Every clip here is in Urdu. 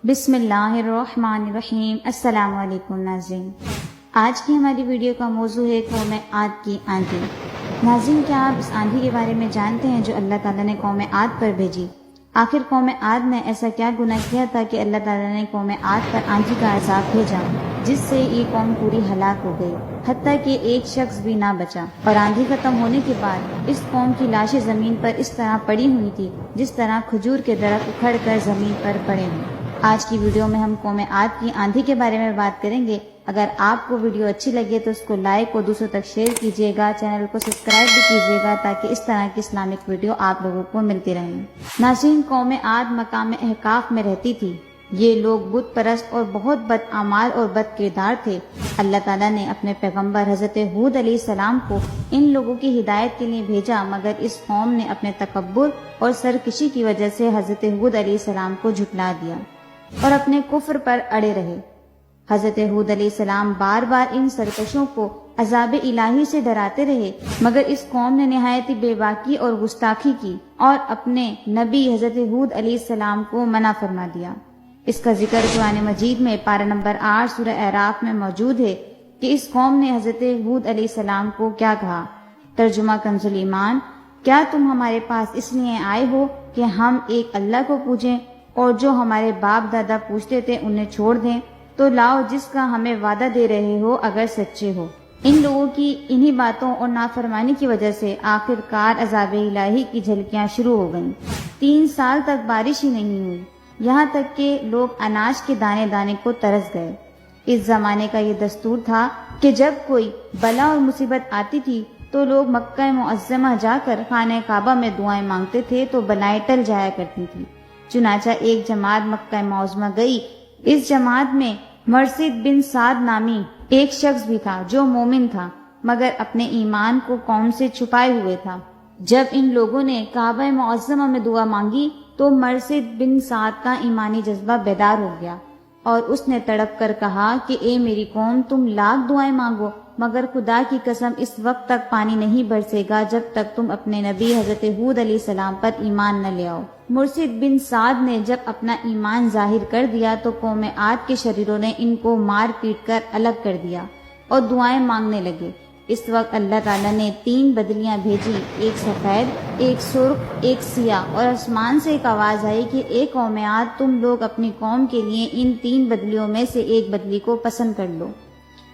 بسم اللہ الرحمن الرحیم۔ السلام علیکم ناظرین، آج کی ہماری ویڈیو کا موضوع ہے قوم عاد کی آندھی۔ ناظرین، کیا آپ اس آندھی کے بارے میں جانتے ہیں جو اللہ تعالیٰ نے قوم عاد پر بھیجی؟ آخر قوم عاد نے ایسا کیا گناہ کیا تھا کہ اللہ تعالیٰ نے قوم عاد پر آندھی کا عذاب بھیجا جس سے یہ قوم پوری ہلاک ہو گئی، حتیٰ کہ ایک شخص بھی نہ بچا؟ اور آندھی ختم ہونے کے بعد اس قوم کی لاشیں زمین پر اس طرح پڑی ہوئی تھی جس طرح کھجور کے درخت اکھڑ کر زمین پر پڑے ہیں۔ آج کی ویڈیو میں ہم قوم عاد کی آندھی کے بارے میں بات کریں گے۔ اگر آپ کو ویڈیو اچھی لگے تو اس کو لائک اور دوسروں تک شیئر کیجیے گا، چینل کو سبسکرائب بھی کیجیے گا تاکہ اس طرح کی اسلامک ویڈیو آپ لوگوں کو ملتی رہیں۔ ناظرین، قوم عاد مقام احقاف میں رہتی تھی۔ یہ لوگ بت پرست اور بہت بد اعمال اور بد کردار تھے۔ اللہ تعالیٰ نے اپنے پیغمبر حضرت ہود علیہ السلام کو ان لوگوں کی ہدایت کے لیے بھیجا، مگر اس قوم نے اپنے تکبر اور سرکشی کی وجہ سے حضرت ہود علیہ السلام کو جھٹلا دیا اور اپنے کفر پر اڑے رہے۔ حضرت ہود علیہ السلام بار بار ان سرکشوں کو عذاب الہی سے ڈراتے رہے، مگر اس قوم نے نہایت بے باکی اور گستاخی کی اور اپنے نبی حضرت ہود علیہ السلام کو منع فرما دیا۔ اس کا ذکر قرآن مجید میں پارہ نمبر 8 سورہ اعراف میں موجود ہے کہ اس قوم نے حضرت ہود علیہ السلام کو کیا کہا۔ ترجمہ کنز ایمان: کیا تم ہمارے پاس اس لیے آئے ہو کہ ہم ایک اللہ کو پوجیں اور جو ہمارے باپ دادا پوچھتے تھے انہیں چھوڑ دیں؟ تو لاؤ جس کا ہمیں وعدہ دے رہے ہو اگر سچے ہو۔ ان لوگوں کی انہی باتوں اور نافرمانی کی وجہ سے آخر کار عذاب الہی کی جھلکیاں شروع ہو گئیں۔ 3 سال تک بارش ہی نہیں ہوئی، یہاں تک کہ لوگ اناج کے دانے دانے کو ترس گئے۔ اس زمانے کا یہ دستور تھا کہ جب کوئی بلا اور مصیبت آتی تھی تو لوگ مکہ معظمہ جا کر خانہ کعبہ میں دعائیں مانگتے تھے تو بلائیں ٹل جایا کرتی تھی۔ چنانچہ ایک جماعت مکہ معظمہ گئی۔ اس جماعت میں مرثد بن سعد نامی ایک شخص بھی تھا جو مومن تھا، مگر اپنے ایمان کو قوم سے چھپائے ہوئے تھا۔ جب ان لوگوں نے کعبہ معظمہ میں دعا مانگی تو مرثد بن سعد کا ایمانی جذبہ بیدار ہو گیا اور اس نے تڑپ کر کہا کہ اے میری قوم، تم لاکھ دعائیں مانگو مگر خدا کی قسم اس وقت تک پانی نہیں برسے گا جب تک تم اپنے نبی حضرت ہود علیہ السلام پر ایمان نہ لے آؤ۔ مرثد بن سعد نے جب اپنا ایمان ظاہر کر دیا تو قوم عاد کے شریروں نے ان کو مار پیٹ کر الگ کر دیا اور دعائیں مانگنے لگے۔ اس وقت اللہ تعالیٰ نے 3 بدلیاں بھیجی، ایک سفید، ایک سرخ، ایک سیاہ، اور آسمان سے ایک آواز آئی کہ اے قوم عاد، تم لوگ اپنی قوم کے لیے ان 3 بدلیوں میں سے ایک بدلی کو پسند کر لو۔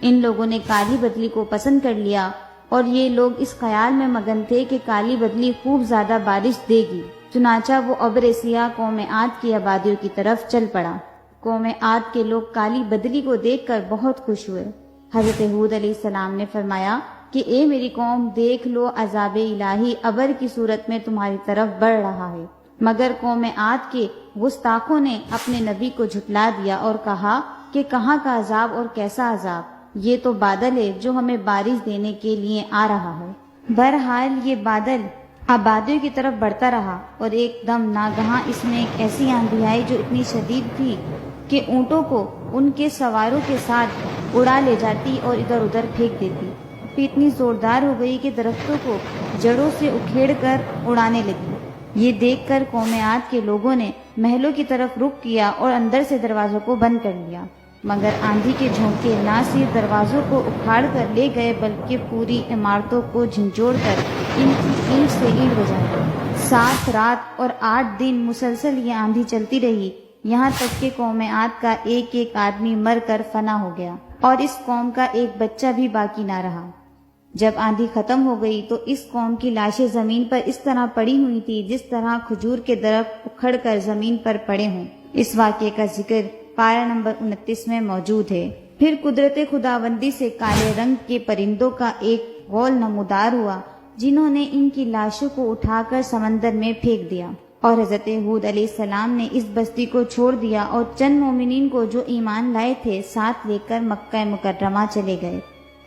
ان لوگوں نے کالی بدلی کو پسند کر لیا اور یہ لوگ اس خیال میں مگن تھے کہ کالی بدلی خوب زیادہ بارش دے گی۔ چنانچہ وہ ابر سیاہ قوم عاد کی آبادیوں کی طرف چل پڑا۔ قوم عاد کے لوگ کالی بدلی کو دیکھ کر بہت خوش ہوئے۔ حضرت ہود علیہ السلام نے فرمایا کہ اے میری قوم، دیکھ لو عذاب الہی ابر کی صورت میں تمہاری طرف بڑھ رہا ہے۔ مگر قوم عاد کے گستاخوں نے اپنے نبی کو جھٹلا دیا اور کہا کہ کہاں کا عذاب اور کیسا عذاب، یہ تو بادل ہے جو ہمیں بارش دینے کے لیے آ رہا ہے۔ بہرحال یہ بادل آبادیوں کی طرف بڑھتا رہا اور ایک دم ناگہاں اس میں ایک ایسی آندھی آئی جو اتنی شدید تھی کہ اونٹوں کو ان کے سواروں کے ساتھ اڑا لے جاتی اور ادھر ادھر پھینک دیتی۔ پھر اتنی زوردار ہو گئی کہ درختوں کو جڑوں سے اکھیڑ کر اڑانے لگی۔ یہ دیکھ کر قوم عاد کے لوگوں نے محلوں کی طرف رخ کیا اور اندر سے دروازوں کو بند کر لیا، مگر آندھی کے جھونکے نہ صرف دروازوں کو اکھاڑ کر لے گئے بلکہ پوری عمارتوں کو جھنجھوڑ کر ان کی اینٹ سے اینٹ بجا دی۔ 7 رات اور 8 دن مسلسل یہ آندھی چلتی رہی، یہاں تک کہ قوم عاد کا ایک ایک آدمی مر کر فنا ہو گیا اور اس قوم کا ایک بچہ بھی باقی نہ رہا۔ جب آندھی ختم ہو گئی تو اس قوم کی لاشیں زمین پر اس طرح پڑی ہوئی تھی جس طرح کھجور کے درخت اکھڑ کر زمین پر پڑے ہوں۔ اس واقعے کا ذکر پارہ نمبر 29 میں موجود ہے۔ پھر قدرت خداوندی سے کالے رنگ کے پرندوں کا ایک غول نمودار ہوا جنہوں نے ان کی لاشوں کو اٹھا کر سمندر میں پھینک دیا، اور حضرت ہود علیہ السلام نے اس بستی کو چھوڑ دیا اور چند مومنین کو جو ایمان لائے تھے ساتھ لے کر مکہ مکرمہ چلے گئے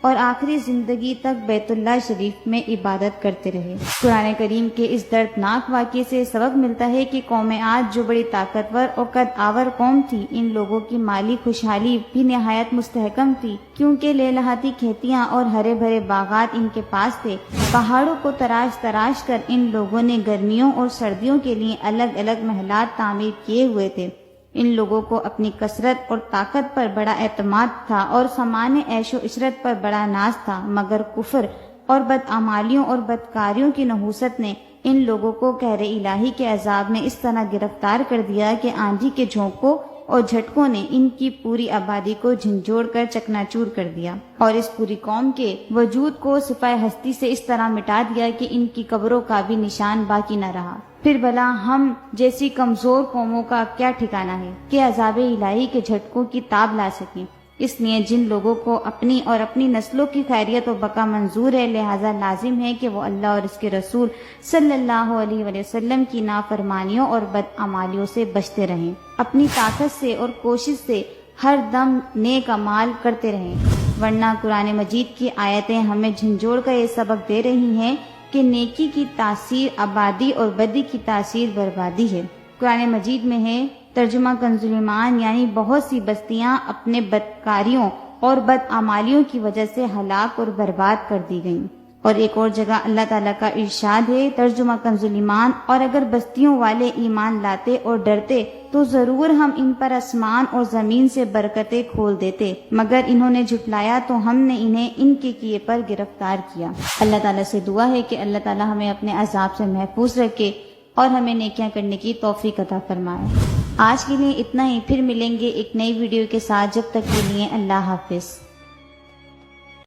اور آخری زندگی تک بیت اللہ شریف میں عبادت کرتے رہے۔ قرآن کریم کے اس دردناک واقعے سے سبق ملتا ہے کہ قوم عاد جو بڑی طاقتور اور قد آور قوم تھی، ان لوگوں کی مالی خوشحالی بھی نہایت مستحکم تھی، کیونکہ لہلہاتی کھیتیاں اور ہرے بھرے باغات ان کے پاس تھے۔ پہاڑوں کو تراش تراش کر ان لوگوں نے گرمیوں اور سردیوں کے لیے الگ الگ محلات تعمیر کیے ہوئے تھے۔ ان لوگوں کو اپنی کثرت اور طاقت پر بڑا اعتماد تھا اور سامان عیش و عشرت پر بڑا ناز تھا، مگر کفر اور بدعمالیوں اور بدکاریوں کی نحوست نے ان لوگوں کو قہر الہی کے عذاب میں اس طرح گرفتار کر دیا کہ آندھی کے جھونکوں اور جھٹکوں نے ان کی پوری آبادی کو جھنجھوڑ کر چکناچور کر دیا اور اس پوری قوم کے وجود کو صفائے ہستی سے اس طرح مٹا دیا کہ ان کی قبروں کا بھی نشان باقی نہ رہا۔ پھر بھلا ہم جیسی کمزور قوموں کا کیا ٹھکانہ ہے کہ عذاب الہی کے جھٹکوں کی تاب لا سکیں؟ اس لیے جن لوگوں کو اپنی اور اپنی نسلوں کی خیریت و بقا منظور ہے، لہذا لازم ہے کہ وہ اللہ اور اس کے رسول صلی اللہ علیہ وسلم کی نافرمانیوں اور بدعمالیوں سے بچتے رہیں، اپنی طاقت سے اور کوشش سے ہر دم نیک اعمال کرتے رہیں، ورنہ قرآن مجید کی آیتیں ہمیں جھنجھوڑ کر یہ سبق دے رہی ہیں کہ نیکی کی تاثیر آبادی اور بدی کی تاثیر بربادی ہے۔ قرآن مجید میں ہے ترجمہ کنز ایمان، یعنی بہت سی بستیاں اپنے بدکاریوں اور بدعمالیوں کی وجہ سے ہلاک اور برباد کر دی گئیں۔ اور ایک اور جگہ اللہ تعالیٰ کا ارشاد ہے ترجمہ کنز ایمان، اور اگر بستیوں والے ایمان لاتے اور ڈرتے تو ضرور ہم ان پر آسمان اور زمین سے برکتیں کھول دیتے، مگر انہوں نے جھٹلایا تو ہم نے انہیں ان کے کیے پر گرفتار کیا۔ اللہ تعالیٰ سے دعا ہے کہ اللہ تعالیٰ ہمیں اپنے عذاب سے محفوظ رکھے اور ہمیں نیکیاں کرنے کی توفیق عطا فرمائے۔ آج کے لیے اتنا ہی، پھر ملیں گے ایک نئی ویڈیو کے ساتھ، جب تک کے لیے اللہ حافظ۔